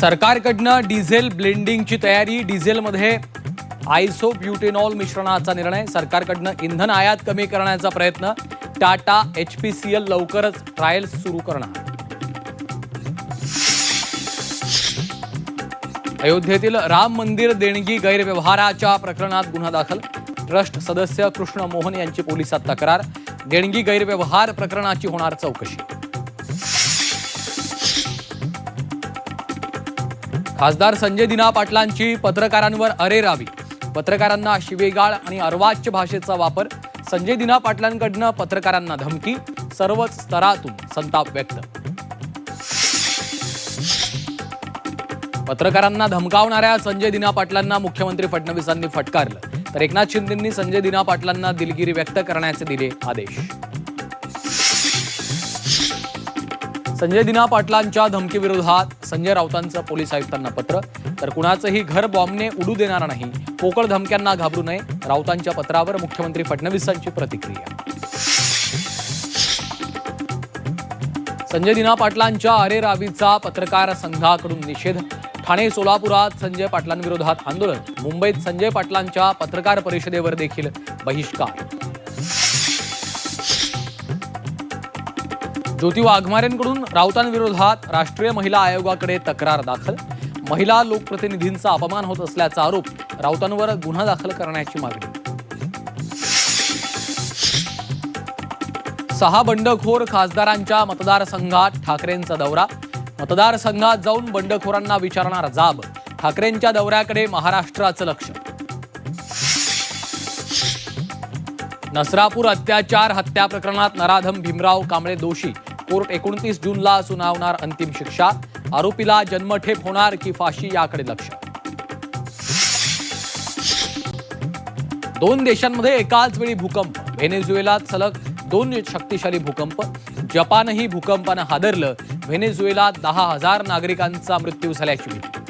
सरकारकडनं डिझेल ब्लेंडिंगची तयारी. डिझेलमध्ये आयसोब्युटेनॉल मिश्रणाचा निर्णय. सरकारकडनं इंधन आयात कमी करण्याचा प्रयत्न. टाटा HPCL लवकरच ट्रायल्स सुरू करणार. अयोध्येतील राम मंदिर देणगी गैरव्यवहाराच्या प्रकरणात गुन्हा दाखल. ट्रस्ट सदस्य कृष्ण मोहन यांची पोलिसात तक्रार. देणगी गैरव्यवहार प्रकरणाची होणार चौकशी. खासदार संजय दिना पाटलांची पत्रकारांवर अरेरावी. पत्रकारांना शिवेगाळ आणि अर्वाच्य भाषेचा वापर. संजय दिना पाटलांकडनं पत्रकारांना धमकी. सर्वच स्तरातून संताप व्यक्त. पत्रकारांना धमकावणाऱ्या संजय दिना पाटलांना मुख्यमंत्री फडणवीसांनी फटकारलं, तर एकनाथ शिंदेंनी संजय दिना पाटलांना दिलगिरी व्यक्त करण्याचे दिले आदेश. संजय दिना पाटलांच्या धमकीविरोधात संजय राऊतांचं पोलीस आयुक्तांना पत्र. तर कुणाचंही घर बॉम्बने उडू देणार नाही, पोकळ धमक्यांना घाबरू नये. राऊतांच्या पत्रावर मुख्यमंत्री फडणवीसांची प्रतिक्रिया. संजय दिना पाटलांच्या अरेरावीचा पत्रकार संघाकडून निषेध. ठाणे सोलापुरात संजय पाटलांविरोधात आंदोलन. मुंबईत संजय पाटलांच्या पत्रकार परिषदेवर देखील बहिष्कार. ज्योती वाघमारेंकडून राऊतांविरोधात राष्ट्रीय महिला आयोगाकडे तक्रार दाखल. महिला लोकप्रतिनिधींचा अपमान होत असल्याचा आरोप. राऊतांवर गुन्हा दाखल करण्याची मागणी. 6 बंडखोर खासदारांच्या मतदारसंघात ठाकरेंचा दौरा. मतदारसंघात जाऊन बंडखोरांना विचारणार जाब. ठाकरेंच्या दौऱ्याकडे महाराष्ट्राचं लक्ष. नसरापूर अत्याचार हत्या प्रकरणात नराधम भीमराव कांबळे दोषी. कोर्ट 29 जूनला सुनावणार अंतिम शिक्षा. आरोपीला जन्मठेप होणार की फाशी याकडे लक्ष. 2 देशांमध्ये एकाच वेळी भूकंप. व्हेनेझुएलात सलग 2 शक्तिशाली भूकंप. जपानही भूकंपानं हादरलं. व्हेनेझुएलात 10,000 नागरिकांचा मृत्यू झाल्याची भीती.